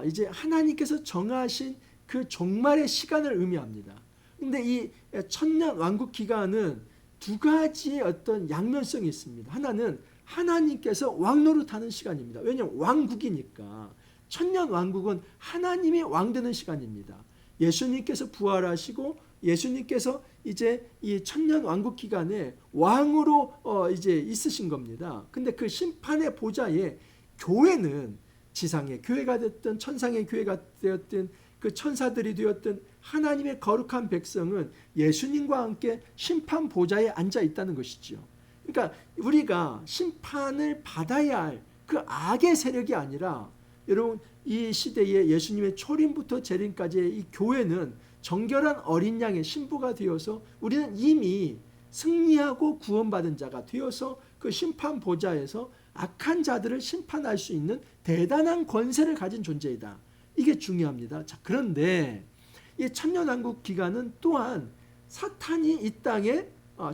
[SPEAKER 1] 이제 하나님께서 정하신 그 종말의 시간을 의미합니다. 근데 이 천년 왕국 기간은 두 가지의 어떤 양면성이 있습니다. 하나는 하나님께서 왕노릇하는 시간입니다. 왜냐하면 왕국이니까. 천년 왕국은 하나님이 왕되는 시간입니다. 예수님께서 부활하시고 예수님께서 이제 이 천년 왕국 기간에 왕으로 이제 있으신 겁니다. 근데 그 심판의 보좌에 교회는 지상의 교회가 됐든 천상의 교회가 되었든 그 천사들이 되었든 하나님의 거룩한 백성은 예수님과 함께 심판 보좌에 앉아 있다는 것이죠. 그러니까 우리가 심판을 받아야 할 그 악의 세력이 아니라 여러분 이 시대에 예수님의 초림부터 재림까지의 이 교회는 정결한 어린 양의 신부가 되어서 우리는 이미 승리하고 구원받은 자가 되어서 그 심판 보좌에서 악한 자들을 심판할 수 있는 대단한 권세를 가진 존재이다. 이게 중요합니다. 자, 그런데 이 천년왕국 기간은 또한 사탄이 이 땅에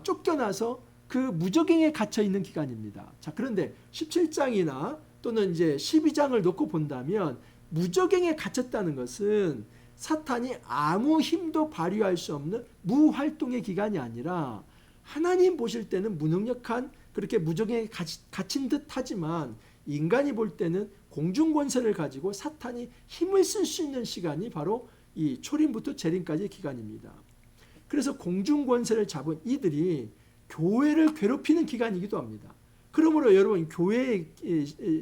[SPEAKER 1] 쫓겨나서 그 무적행에 갇혀 있는 기간입니다. 자, 그런데 17장이나 또는 이제 12장을 놓고 본다면 무적행에 갇혔다는 것은 사탄이 아무 힘도 발휘할 수 없는 무활동의 기간이 아니라 하나님 보실 때는 무능력한 그렇게 무적행에 갇힌 듯 하지만 인간이 볼 때는 공중권세를 가지고 사탄이 힘을 쓸 수 있는 시간이 바로 이 초림부터 재림까지의 기간입니다. 그래서 공중권세를 잡은 이들이 교회를 괴롭히는 기간이기도 합니다. 그러므로 여러분 교회의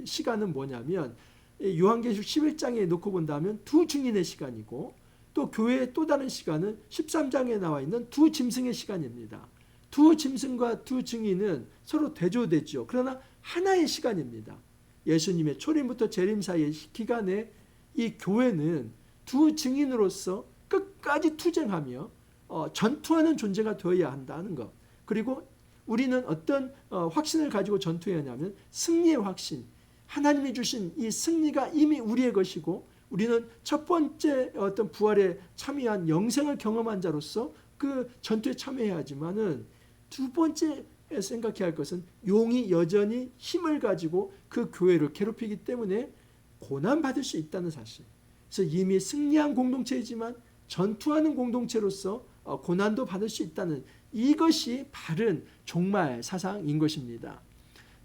[SPEAKER 1] 시간은 뭐냐면 요한계시록 11장에 놓고 본다면 두 증인의 시간이고 또 교회의 또 다른 시간은 13장에 나와 있는 두 짐승의 시간입니다. 두 짐승과 두 증인은 서로 대조되죠. 그러나 하나의 시간입니다. 예수님의 초림부터 재림 사이의 기간에 이 교회는 두 증인으로서 끝까지 투쟁하며 전투하는 존재가 되어야 한다는 것. 그리고 우리는 어떤 확신을 가지고 전투해야 하냐면 승리의 확신. 하나님이 주신 이 승리가 이미 우리의 것이고 우리는 첫 번째 어떤 부활에 참여한 영생을 경험한 자로서 그 전투에 참여해야 하지만은 두 번째 생각해야 할 것은 용이 여전히 힘을 가지고 그 교회를 괴롭히기 때문에 고난받을 수 있다는 사실. 그래서 이미 승리한 공동체이지만 전투하는 공동체로서 고난도 받을 수 있다는 이것이 바른 종말 사상인 것입니다.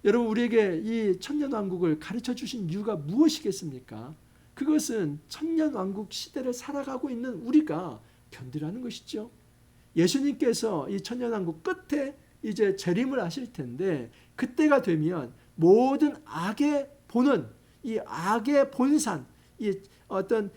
[SPEAKER 1] 여러분, 우리에게 이 천년왕국을 가르쳐 주신 이유가 무엇이겠습니까? 그것은 천년왕국 시대를 살아가고 있는 우리가 견디라는 것이죠. 예수님께서 이 천년왕국 끝에 이제 재림을 하실 텐데, 그때가 되면 모든 악의 본원, 이 악의 본산, 이 어떤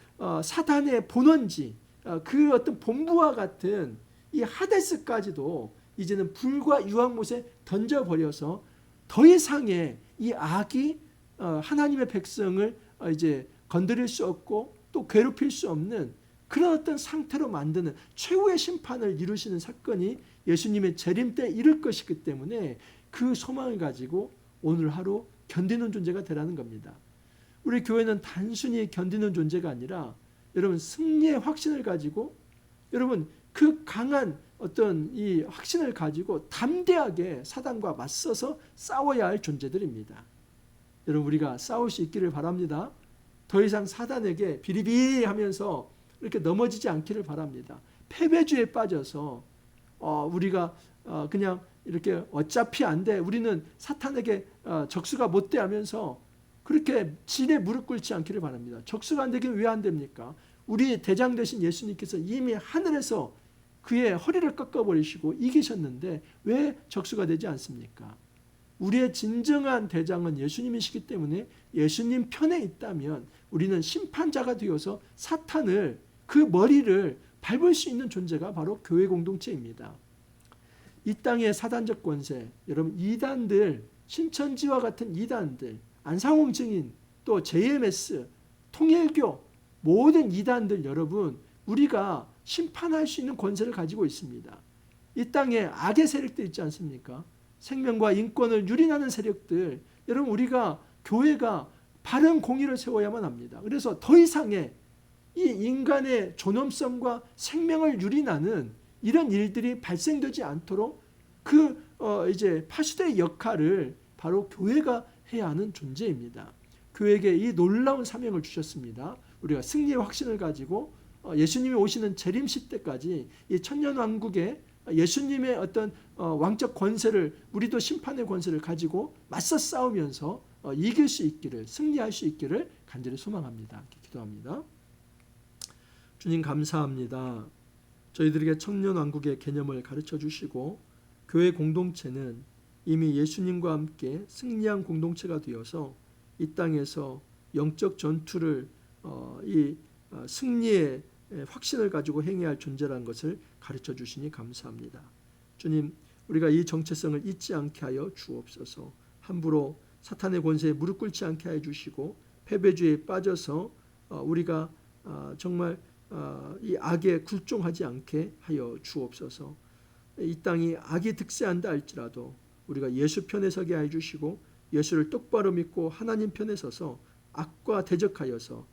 [SPEAKER 1] 사단의 본원지, 그 어떤 본부와 같은 이 하데스까지도 이제는 불과 유황못에 던져버려서 더 이상의 이 악이 하나님의 백성을 이제 건드릴 수 없고 또 괴롭힐 수 없는 그런 어떤 상태로 만드는 최후의 심판을 이루시는 사건이 예수님의 재림 때 이룰 것이기 때문에 그 소망을 가지고 오늘 하루 견디는 존재가 되라는 겁니다. 우리 교회는 단순히 견디는 존재가 아니라 여러분, 승리의 확신을 가지고, 여러분, 그 강한 어떤 이 확신을 가지고 담대하게 사단과 맞서서 싸워야 할 존재들입니다. 여러분, 우리가 싸울 수 있기를 바랍니다. 더 이상 사단에게 비리비리 하면서 이렇게 넘어지지 않기를 바랍니다. 패배주의에 빠져서 우리가 그냥 이렇게 어차피 안 돼, 우리는 사탄에게 적수가 못 돼 하면서 그렇게 진에 무릎 꿇지 않기를 바랍니다. 적수가 안 되긴 왜 안 됩니까? 우리 대장 되신 예수님께서 이미 하늘에서 그의 허리를 꺾어버리시고 이기셨는데 왜 적수가 되지 않습니까? 우리의 진정한 대장은 예수님이시기 때문에 예수님 편에 있다면 우리는 심판자가 되어서 사탄을, 그 머리를 밟을 수 있는 존재가 바로 교회 공동체입니다. 이 땅의 사단적 권세, 여러분, 이단들, 신천지와 같은 이단들, 안상홍 증인, 또 JMS, 통일교, 모든 이단들, 여러분, 우리가 심판할 수 있는 권세를 가지고 있습니다. 이 땅에 악의 세력들 있지 않습니까? 생명과 인권을 유린하는 세력들, 여러분, 우리가 교회가 바른 공의를 세워야만 합니다. 그래서 더 이상의 이 인간의 존엄성과 생명을 유린하는 이런 일들이 발생되지 않도록 그 이제 파수대의 역할을 바로 교회가 해야 하는 존재입니다. 교회에게 이 놀라운 사명을 주셨습니다. 우리가 승리의 확신을 가지고 예수님이 오시는 재림 시대까지 이 천년왕국의 예수님의 어떤 왕적 권세를, 우리도 심판의 권세를 가지고 맞서 싸우면서 이길 수 있기를, 승리할 수 있기를 간절히 소망합니다. 기도합니다. 주님, 감사합니다. 저희들에게 천년왕국의 개념을 가르쳐 주시고 교회 공동체는 이미 예수님과 함께 승리한 공동체가 되어서 이 땅에서 영적 전투를 이 승리의 확신을 가지고 행해야 할 존재라는 것을 가르쳐 주시니 감사합니다. 주님, 우리가 이 정체성을 잊지 않게 하여 주옵소서. 함부로 사탄의 권세에 무릎 꿇지 않게 해 주시고 패배주의에 빠져서 우리가 정말 이 악에 굴종하지 않게 하여 주옵소서. 이 땅이 악이 득세한다 할지라도 우리가 예수 편에 서게 해 주시고 예수를 똑바로 믿고 하나님 편에 서서 악과 대적하여서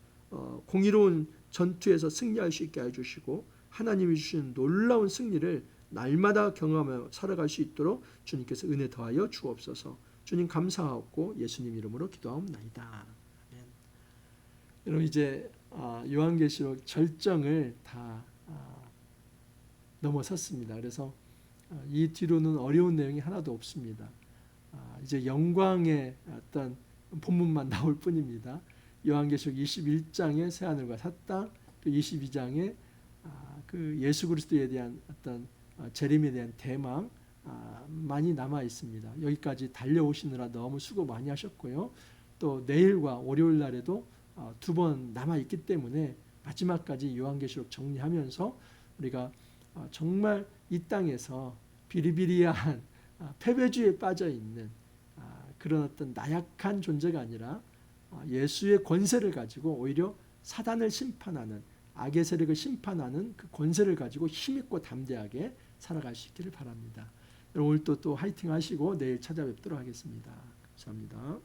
[SPEAKER 1] 공의로운 전투에서 승리할 수 있게 해 주시고 하나님이 주신 놀라운 승리를 날마다 경험하며 살아갈 수 있도록 주님께서 은혜 더하여 주옵소서. 주님, 감사하옵고 예수님 이름으로 기도하옵나이다. 아멘. 여러분, 이제 요한계시록 절정을 다 넘어섰습니다. 그래서 이 뒤로는 어려운 내용이 하나도 없습니다. 이제 영광의 어떤 본문만 나올 뿐입니다. 요한계시록 21장의 새하늘과 새 땅, 그 22장의 그 예수 그리스도에 대한 어떤 재림에 대한 대망 많이 남아 있습니다. 여기까지 달려오시느라 너무 수고 많이 하셨고요. 또 내일과 월요일 날에도 2번 남아 있기 때문에 마지막까지 요한계시록 정리하면서 우리가 정말 이 땅에서 비리비리한 패배주의에 빠져 있는 그런 어떤 나약한 존재가 아니라 예수의 권세를 가지고 오히려 사단을 심판하는, 악의 세력을 심판하는 그 권세를 가지고 힘있고 담대하게 살아갈 수 있기를 바랍니다. 오늘 또 화이팅 하시고 내일 찾아뵙도록 하겠습니다. 감사합니다.